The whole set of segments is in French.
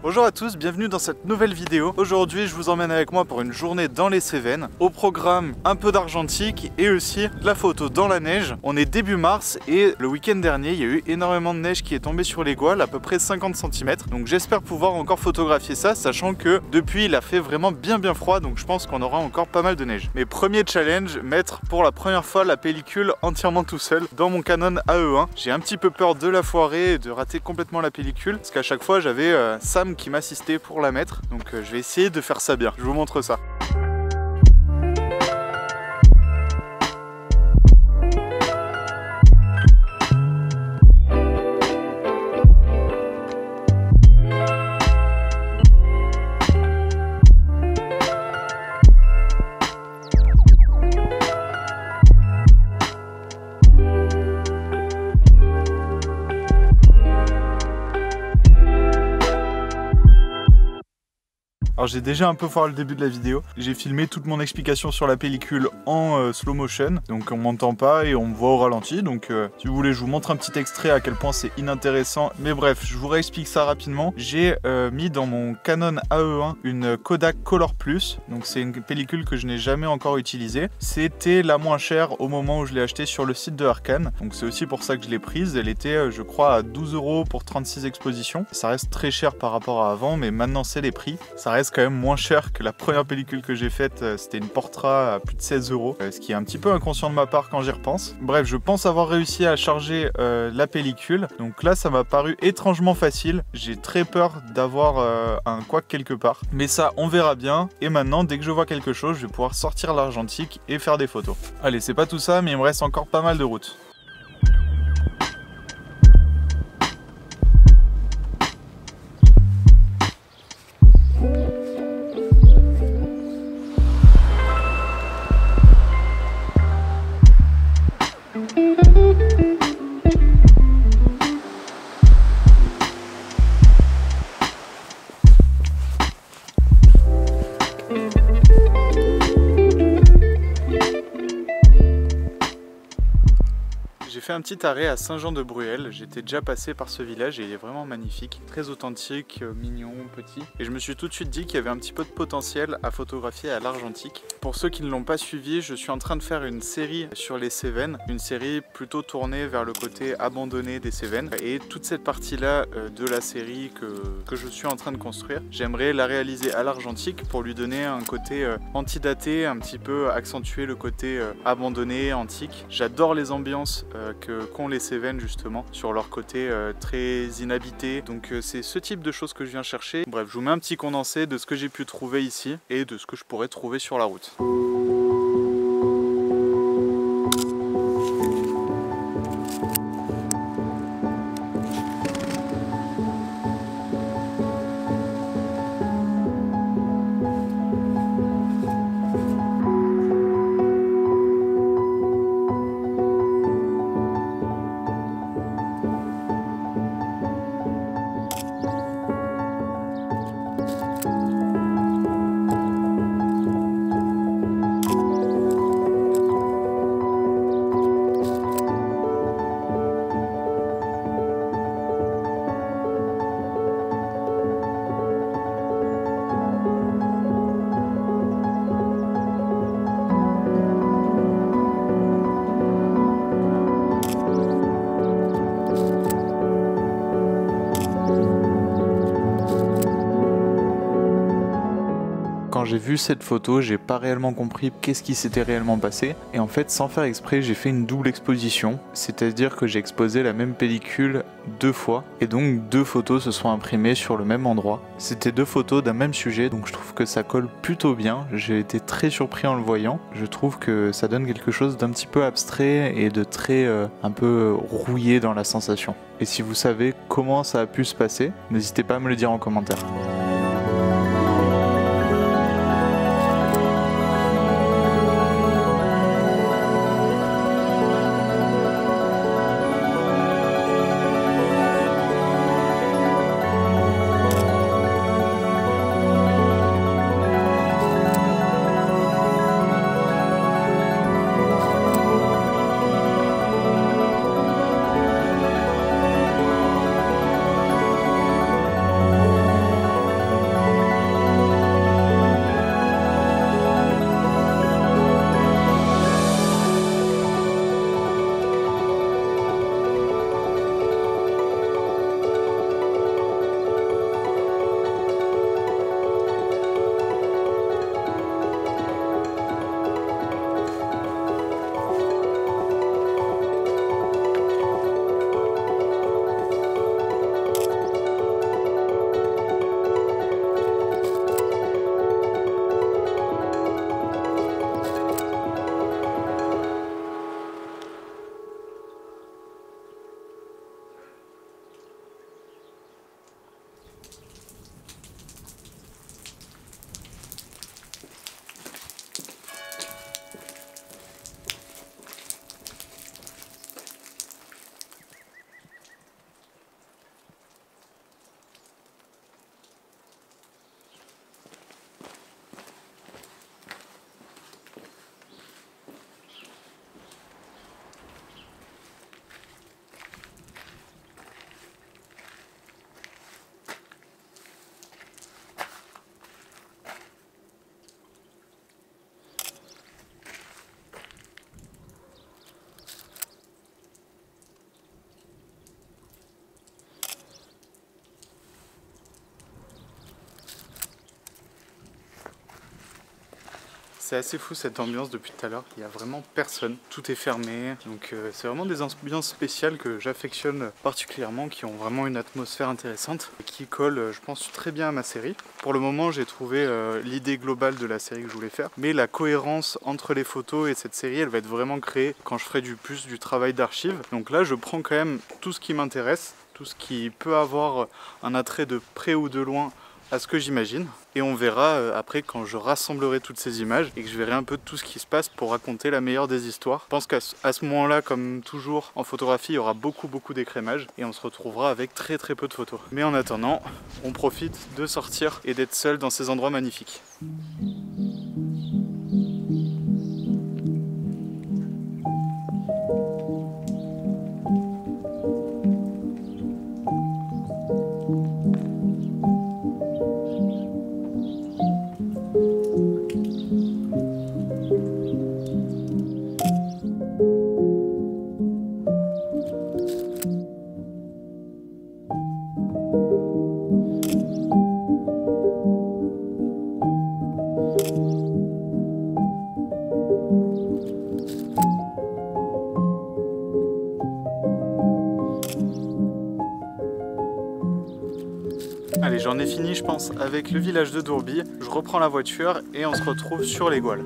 Bonjour à tous, bienvenue dans cette nouvelle vidéo. Aujourd'hui je vous emmène avec moi pour une journée dans les Cévennes. Au programme un peu d'argentique et aussi de la photo dans la neige. On est début mars et le week-end dernier il y a eu énormément de neige qui est tombée sur les Gouales, à peu près 50 cm. Donc j'espère pouvoir encore photographier ça, sachant que depuis il a fait vraiment bien froid, donc je pense qu'on aura encore pas mal de neige. Mais premier challenge, mettre pour la première fois la pellicule entièrement tout seul dans mon Canon AE1. J'ai un petit peu peur de la foirer et de rater complètement la pellicule, parce qu'à chaque fois j'avais Sam qui m'assistait pour la mettre, donc je vais essayer de faire ça bien. Je vous montre ça. Alors j'ai déjà un peu foiré le début de la vidéo. J'ai filmé toute mon explication sur la pellicule en slow motion. Donc on m'entend pas et on me voit au ralenti. Donc si vous voulez je vous montre un petit extrait à quel point c'est inintéressant. Mais bref, je vous réexplique ça rapidement. J'ai mis dans mon Canon AE1 une Kodak Color Plus. Donc c'est une pellicule que je n'ai jamais encore utilisée. C'était la moins chère au moment où je l'ai achetée sur le site de Arcan. Donc c'est aussi pour ça que je l'ai prise. Elle était je crois à 12 € pour 36 expositions. Ça reste très cher par rapport à avant, mais maintenant c'est les prix. Ça reste quand même moins cher que la première pellicule que j'ai faite. C'était une Portra à plus de 16 €, ce qui est un petit peu inconscient de ma part quand j'y repense. Bref, je pense avoir réussi à charger la pellicule. Donc là ça m'a paru étrangement facile. J'ai très peur d'avoir un couac quelque part, mais ça on verra bien. Et maintenant dès que je vois quelque chose, je vais pouvoir sortir l'argentique et faire des photos. Allez, c'est pas tout ça, mais il me reste encore pas mal de route. J'ai fait un petit arrêt à Saint-Jean-de-Bruel. J'étais déjà passé par ce village et il est vraiment magnifique, très authentique, mignon, petit. Et je me suis tout de suite dit qu'il y avait un petit peu de potentiel à photographier à l'argentique. Pour ceux qui ne l'ont pas suivi, je suis en train de faire une série sur les Cévennes, une série plutôt tournée vers le côté abandonné des Cévennes. Et toute cette partie-là de la série que je suis en train de construire, j'aimerais la réaliser à l'argentique pour lui donner un côté antidaté, un petit peu accentuer le côté abandonné, antique. J'adore les ambiances qu'ont les Cévennes justement sur leur côté très inhabité, donc c'est ce type de choses que je viens chercher. Bref, je vous mets un petit condensé de ce que j'ai pu trouver ici et de ce que je pourrais trouver sur la route. Quand j'ai vu cette photo, j'ai pas réellement compris qu'est-ce qui s'était réellement passé. Et en fait, sans faire exprès, j'ai fait une double exposition. C'est-à-dire que j'ai exposé la même pellicule 2 fois. Et donc 2 photos se sont imprimées sur le même endroit. C'était 2 photos d'un même sujet, donc je trouve que ça colle plutôt bien. J'ai été très surpris en le voyant. Je trouve que ça donne quelque chose d'un petit peu abstrait et de très un peu rouillé dans la sensation. Et si vous savez comment ça a pu se passer, n'hésitez pas à me le dire en commentaire. C'est assez fou cette ambiance depuis tout à l'heure, il n'y a vraiment personne, tout est fermé, donc c'est vraiment des ambiances spéciales que j'affectionne particulièrement, qui ont vraiment une atmosphère intéressante et qui collent, je pense, très bien à ma série. Pour le moment, j'ai trouvé l'idée globale de la série que je voulais faire, mais la cohérence entre les photos et cette série, elle va être vraiment créée quand je ferai plus du travail d'archive. Donc là, je prends quand même tout ce qui m'intéresse, tout ce qui peut avoir un attrait de près ou de loin à ce que j'imagine, et on verra après quand je rassemblerai toutes ces images et que je verrai un peu de tout ce qui se passe pour raconter la meilleure des histoires. Je pense qu'à ce moment-là, comme toujours en photographie, il y aura beaucoup d'écrémage et on se retrouvera avec très peu de photos. Mais en attendant, on profite de sortir et d'être seul dans ces endroits magnifiques. Allez, j'en ai fini je pense avec le village de Dourbis, je reprends la voiture et on se retrouve sur les Gouales.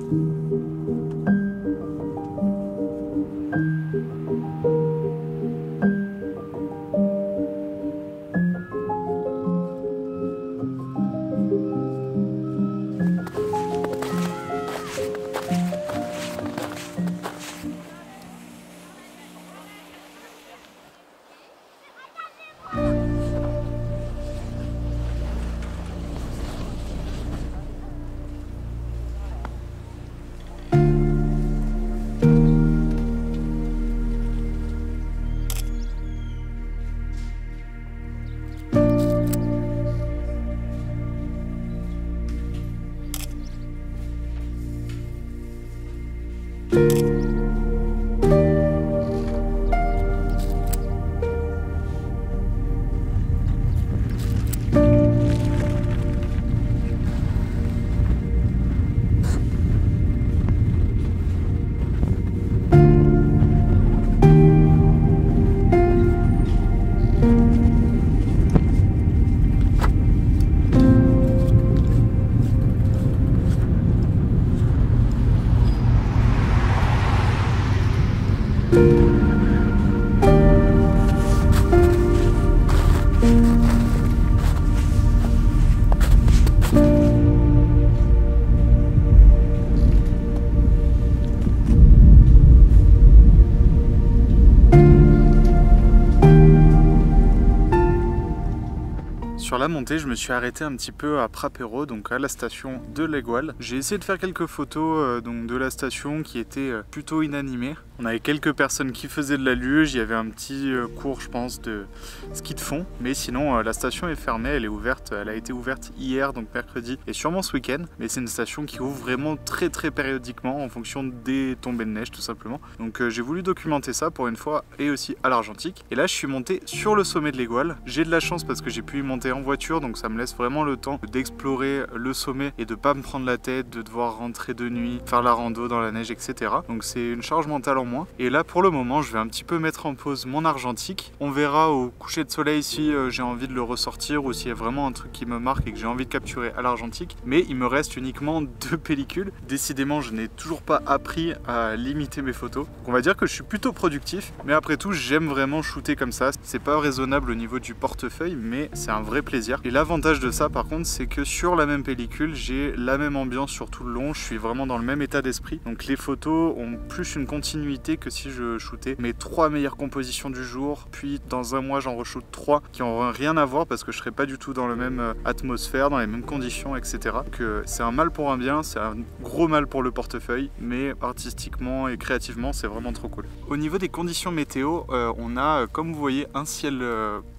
Sur la montée, je me suis arrêté un petit peu à Prapero, donc à la station de Les Gouales. J'ai essayé de faire quelques photos donc de la station qui était plutôt inanimée. On avait quelques personnes qui faisaient de la luge, il y avait un petit cours je pense de ski de fond, mais sinon la station est fermée, elle est ouverte, elle a été ouverte hier donc mercredi et sûrement ce week-end, mais c'est une station qui ouvre vraiment très périodiquement en fonction des tombées de neige tout simplement. Donc j'ai voulu documenter ça pour une fois et aussi à l'Argentique. Et là je suis monté sur le sommet de Les Gouales. J'ai de la chance parce que j'ai pu y monter en voiture, donc ça me laisse vraiment le temps d'explorer le sommet et de pas me prendre la tête, de devoir rentrer de nuit, faire la rando dans la neige, etc. Donc c'est une charge mentale en moins. Et là pour le moment je vais un petit peu mettre en pause mon Argentique. On verra au coucher de soleil si j'ai envie de le ressortir ou s'il y a vraiment un truc qui me marque et que j'ai envie de capturer à l'Argentique. Mais il me reste uniquement 2 pellicules. Décidément je n'ai toujours pas appris à limiter mes photos. Donc on va dire que je suis plutôt productif, mais après tout j'aime vraiment shooter comme ça. C'est pas raisonnable au niveau du portefeuille, mais c'est un vrai plaisir. Et l'avantage de ça par contre, c'est que sur la même pellicule j'ai la même ambiance sur tout le long. Je suis vraiment dans le même état d'esprit, donc les photos ont plus une continuité que si je shootais mes 3 meilleures compositions du jour, puis dans un mois j'en re-shoot 3 qui n'auront rien à voir parce que je serai pas du tout dans la même atmosphère, dans les mêmes conditions, etc. Donc c'est un mal pour un bien, c'est un gros mal pour le portefeuille, mais artistiquement et créativement c'est vraiment trop cool. Au niveau des conditions météo, on a comme vous voyez un ciel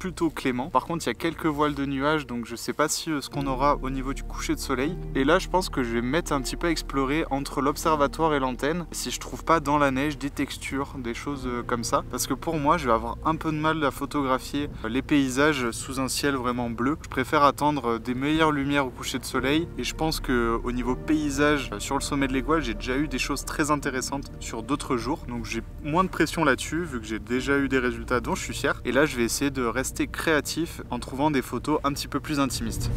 plutôt clément. Par contre il y a quelques voiles mal de nuages, donc je sais pas si ce qu'on aura au niveau du coucher de soleil. Et là je pense que je vais me mettre un petit peu à explorer entre l'observatoire et l'antenne, si je trouve pas dans la neige des textures, des choses comme ça, parce que pour moi je vais avoir un peu de mal à photographier les paysages sous un ciel vraiment bleu. Je préfère attendre des meilleures lumières au coucher de soleil, et je pense que au niveau paysage sur le sommet de l'Étoile, j'ai déjà eu des choses très intéressantes sur d'autres jours, donc j'ai moins de pression là-dessus vu que j'ai déjà eu des résultats dont je suis fier. Et là je vais essayer de rester créatif en trouvant des photos un petit peu plus intimistes.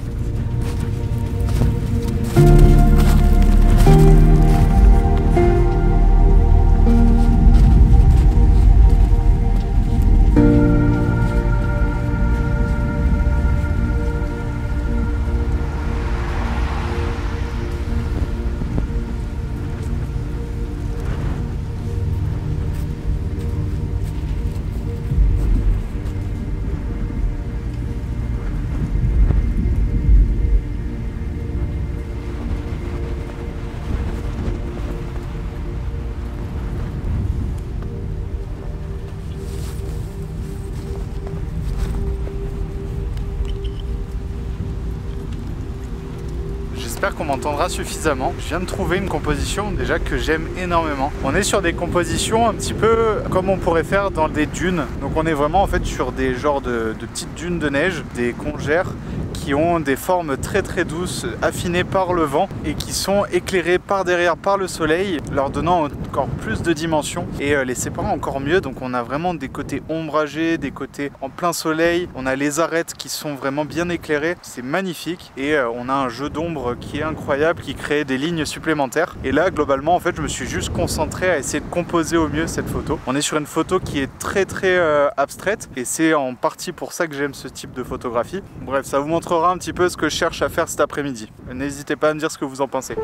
J'espère qu'on m'entendra suffisamment. Je viens de trouver une composition déjà que j'aime énormément. On est sur des compositions un petit peu comme on pourrait faire dans des dunes. Donc on est vraiment en fait sur des genres de petites dunes de neige, des congères qui ont des formes très douces, affinées par le vent et qui sont éclairées par derrière par le soleil, leur donnant encore plus de dimension et les séparant encore mieux. Donc on a vraiment des côtés ombragés, des côtés en plein soleil, on a les arêtes qui sont vraiment bien éclairées, c'est magnifique, et on a un jeu d'ombre qui est incroyable, qui crée des lignes supplémentaires. Et là globalement en fait je me suis juste concentré à essayer de composer au mieux cette photo. On est sur une photo qui est très abstraite, et c'est en partie pour ça que j'aime ce type de photographie. Bref, ça vous montrera un petit peu ce que je cherche à faire cet après-midi. N'hésitez pas à me dire ce que vous en pensez.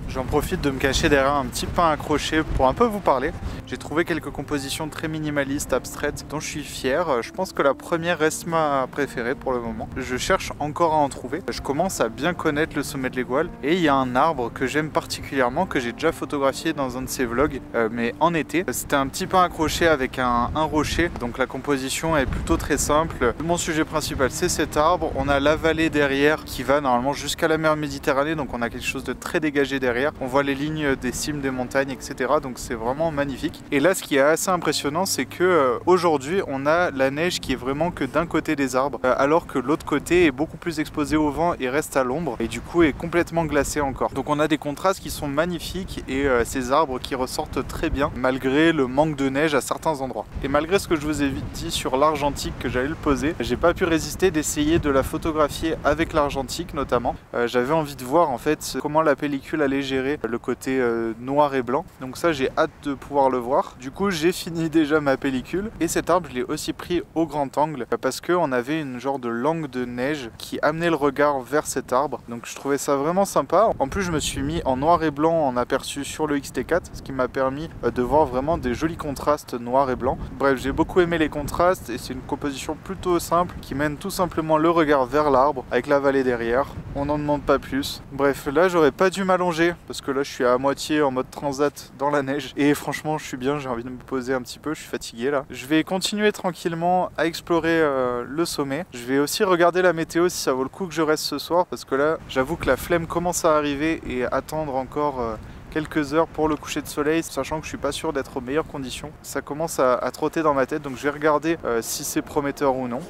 J'en profite de me cacher derrière un petit pain accroché pour un peu vous parler. J'ai trouvé quelques compositions très minimalistes, abstraites, dont je suis fier. Je pense que la première reste ma préférée pour le moment. Je cherche encore à en trouver. Je commence à bien connaître le sommet de l'Étoile, et il y a un arbre que j'aime particulièrement, que j'ai déjà photographié dans un de ces vlogs, mais en été. C'était un petit pain accroché avec un rocher, donc la composition est plutôt très simple. Mon sujet principal, c'est cet arbre. On a la vallée derrière qui va normalement jusqu'à la mer Méditerranée, donc on a quelque chose de très dégagé derrière. On voit les lignes des cimes des montagnes, etc. Donc c'est vraiment magnifique. Et là, ce qui est assez impressionnant, c'est que aujourd'hui, on a la neige qui est vraiment que d'un côté des arbres, alors que l'autre côté est beaucoup plus exposé au vent et reste à l'ombre, et du coup est complètement glacé encore. Donc on a des contrastes qui sont magnifiques, et ces arbres qui ressortent très bien malgré le manque de neige à certains endroits. Et malgré ce que je vous ai dit sur l'argentique que j'allais le poser, j'ai pas pu résister d'essayer de la photographier avec l'argentique notamment. J'avais envie de voir en fait comment la pellicule allait gérer exagérer le côté noir et blanc. Donc ça, j'ai hâte de pouvoir le voir. Du coup, j'ai fini déjà ma pellicule. Et cet arbre, je l'ai aussi pris au grand angle parce qu'on avait une genre de langue de neige qui amenait le regard vers cet arbre. Donc je trouvais ça vraiment sympa. En plus, je me suis mis en noir et blanc en aperçu sur le X-T4, ce qui m'a permis de voir vraiment des jolis contrastes noir et blanc. Bref, j'ai beaucoup aimé les contrastes et c'est une composition plutôt simple qui mène tout simplement le regard vers l'arbre avec la vallée derrière. On n'en demande pas plus. Bref, là, j'aurais pas dû m'allonger parce que là, je suis à moitié en mode transat dans la neige et franchement, je suis bien, j'ai envie de me poser un petit peu, je suis fatigué là. Je vais continuer tranquillement à explorer le sommet. Je vais aussi regarder la météo si ça vaut le coup que je reste ce soir parce que là, j'avoue que la flemme commence à arriver et attendre encore quelques heures pour le coucher de soleil, sachant que je suis pas sûr d'être aux meilleures conditions. Ça commence à trotter dans ma tête, donc je vais regarder si c'est prometteur ou non.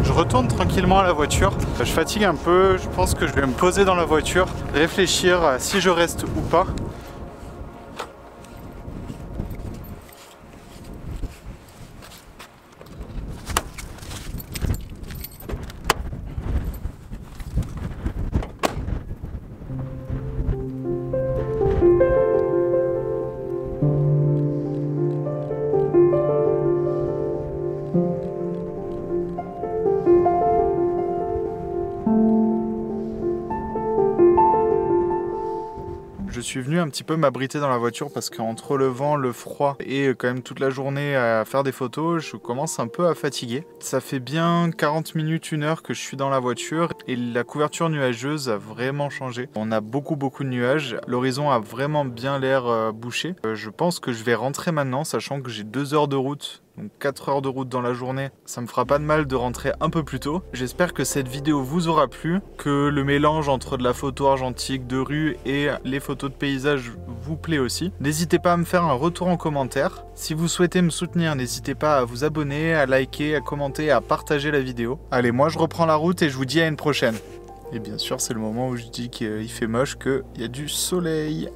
Je retourne tranquillement à la voiture. Je fatigue un peu, je pense que je vais me poser dans la voiture, réfléchir à si je reste ou pas. Je suis venu un petit peu m'abriter dans la voiture parce qu'entre le vent, le froid et quand même toute la journée à faire des photos, je commence un peu à fatiguer. Ça fait bien 40 minutes, 1 heure que je suis dans la voiture et la couverture nuageuse a vraiment changé. On a beaucoup de nuages, l'horizon a vraiment bien l'air bouché. Je pense que je vais rentrer maintenant, sachant que j'ai 2 heures de route. Donc 4 heures de route dans la journée, ça me fera pas de mal de rentrer un peu plus tôt. J'espère que cette vidéo vous aura plu, que le mélange entre de la photo argentique de rue et les photos de paysage vous plaît aussi. N'hésitez pas à me faire un retour en commentaire. Si vous souhaitez me soutenir, n'hésitez pas à vous abonner, à liker, à commenter, à partager la vidéo. Allez, moi je reprends la route et je vous dis à une prochaine. Et bien sûr, c'est le moment où je dis qu'il fait moche, qu'il y a du soleil.